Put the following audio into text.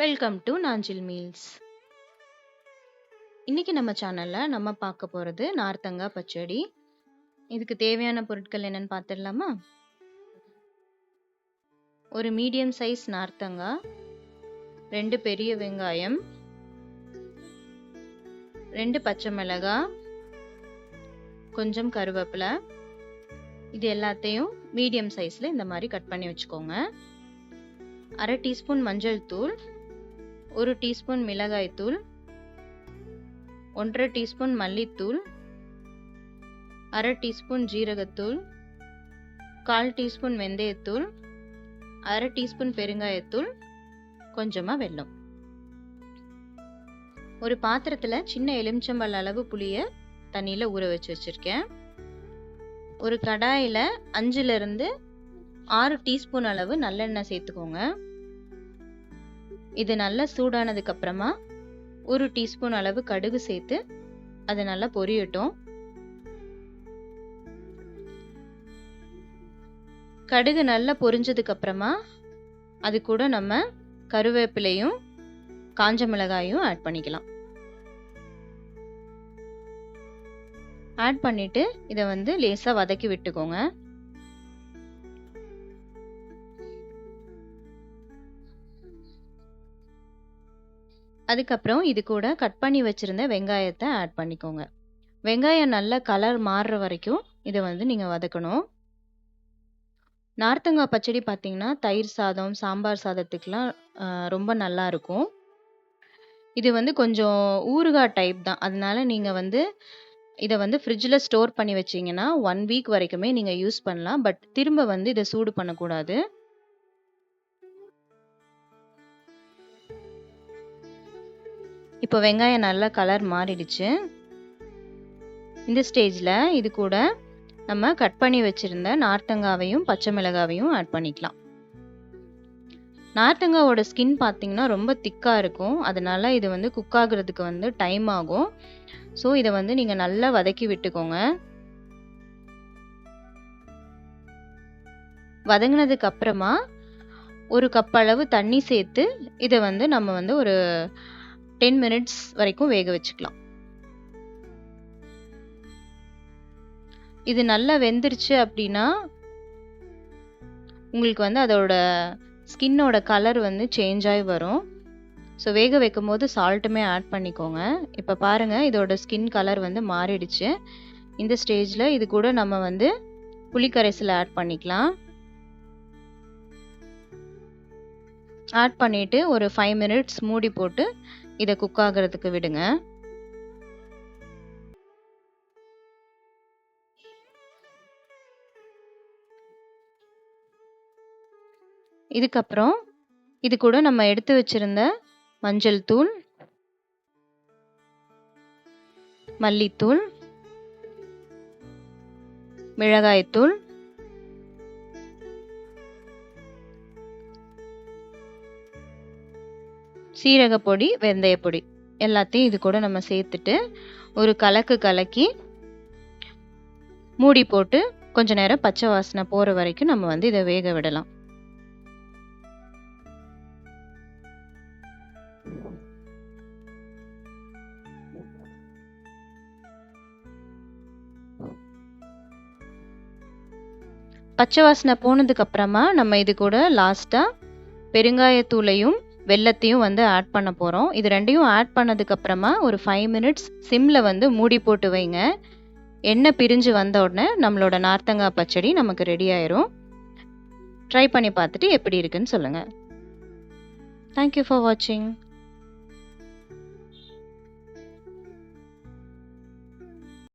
Welcome to Nanjil meals. இன்னைக்கு நம்ம சேனல்ல நம்ம பார்க்க போறது நார்த்தங்காய் பச்சடி. இதுக்கு தேவையான பொருட்கள் என்னன்னு பார்த்துடலாமா? ஒரு மீடியம் சைஸ் நார்த்தங்காய், 2 பெரிய வெங்காயம், 2 பச்சை மிளகாய், கொஞ்சம் கருவேப்பிலை, இது எல்லாத்தையும் மீடியம் சைஸ்ல இந்த மாதிரி கட் பண்ணி வச்சுக்கோங்க. 1/2 டீஸ்பூன் மஞ்சள் தூள், 1 டீஸ்பூன் மிளகாய் தூள், 1/2 டீஸ்பூன் மல்லித்தூள், 1/2 டீஸ்பூன் ஜீரகத்தூள், 1/4 டீஸ்பூன் வெந்தயத்தூள், 1/2 டீஸ்பூன் பெருங்காயத்தூள், கொஞ்சமா வெல்லம். ஒரு பாத்திரத்துல சின்ன எலுமிச்சம்பழ அளவு புளிய தண்ணியில ஊற வச்சு வச்சிருக்கேன். ஒரு கடாயில 5ல இருந்து 6 டீஸ்பூன் அளவு நல்லெண்ணெய் சேர்த்துக்கோங்க. இது நல்லா சூடானதுக்கு அப்புறமா 1 டீஸ்பூன் அளவு கடுகு சேர்த்து அது நல்லா பொரியட்டும். கடுகு நல்லா பொரிஞ்சதுக்கு அப்புறமா அது கூட நம்ம கருவேப்பிலையும் காஞ்ச மிளகாயும் ஆட் பண்ணிக்கலாம். ஆட் பண்ணிட்டு இதை லேசா வதக்கி விட்டுக்கோங்க. அதுக்கப்புறம் இது கூட கட் பண்ணி வச்சிருந்த வெங்காயத்தை ஆட் பண்ணிக்கோங்க. வெங்காயம் நல்லா கலர் மாறுற வரைக்கும் இதை நீங்கள் வதக்கணும். நார்த்தங்காய் பச்சடி பார்த்தீங்கன்னா தயிர் சாதம், சாம்பார் சாதத்துக்கெலாம் ரொம்ப நல்லா இருக்கும். இது கொஞ்சம் ஊறுகாய் டைப் தான். அதனால நீங்கள் இதை ஃப்ரிட்ஜில் ஸ்டோர் பண்ணி வச்சிங்கன்னா 1 வீக் வரைக்குமே நீங்கள் யூஸ் பண்ணலாம். பட் திரும்ப இதை சூடு பண்ணக்கூடாது. இப்போ வெங்காயம் நல்லா கலர் மாறிடுச்சு. இந்த ஸ்டேஜில் இது கூட நம்ம கட் பண்ணி வச்சிருந்த நார்த்தங்காவையும் பச்சை மிளகாவையும் ஆட் பண்ணிக்கலாம். நார்த்தங்காவோட ஸ்கின் பார்த்தீங்கன்னா ரொம்ப திக்காக இருக்கும். அதனால இது குக் ஆகுறதுக்கு டைம் ஆகும். ஸோ இதை நீங்கள் நல்லா வதக்கி விட்டுக்கோங்க. வதங்கினதுக்கு அப்புறமா 1 கப் அளவு தண்ணி சேர்த்து இதை நம்ம ஒரு 10 மினிட்ஸ் வரைக்கும் வேக வச்சுக்கலாம். இது நல்லா வெந்துருச்சு அப்படின்னா உங்களுக்கு அதோட ஸ்கின்னோட கலர் சேஞ்ச் ஆகி வரும். ஸோ வேக வைக்கும் போது சால்ட்டுமே ஆட் பண்ணிக்கோங்க. இப்போ பாருங்க இதோட ஸ்கின் கலர் மாறிடுச்சு. இந்த ஸ்டேஜில் இது கூட நம்ம புளிக்கரைசல் ஆட் பண்ணிக்கலாம். ஆட் பண்ணிட்டு ஒரு 5 மினிட்ஸ் மூடி போட்டு இதை குக் ஆகிறதுக்கு விடுங்க. இதுக்கப்புறம் இது கூட நம்ம எடுத்து வச்சிருந்த மஞ்சள் தூள், மல்லித்தூள், மிளகாய்த்தூள், சீரகப்பொடி, வெந்தயப்பொடி எல்லாத்தையும் இது கூட நம்ம சேர்த்துட்டு ஒரு கலக்கி மூடி போட்டு கொஞ்ச நேரம் பச்சை வாசனை போற வரைக்கும் நம்ம இதை வேக விடலாம். பச்சை வாசனை போனதுக்கு அப்புறமா நம்ம இது கூட லாஸ்டா பெருங்காயத்தூளையும் வெல்லத்தையும் ஆட் பண்ண போகிறோம். இது ரெண்டையும் ஆட் பண்ணதுக்கு அப்புறமா ஒரு 5 மினிட்ஸ் சிம்மில் மூடி போட்டு வைங்க. எண்ணெய் பிரிஞ்சு வந்த உடனே நம்மளோட நார்த்தங்காய் பச்சடி நமக்கு ரெடி ஆயிரும். ட்ரை பண்ணி பார்த்துட்டு எப்படி இருக்குன்னு சொல்லுங்கள். தேங்க்யூ ஃபார் வாட்சிங்.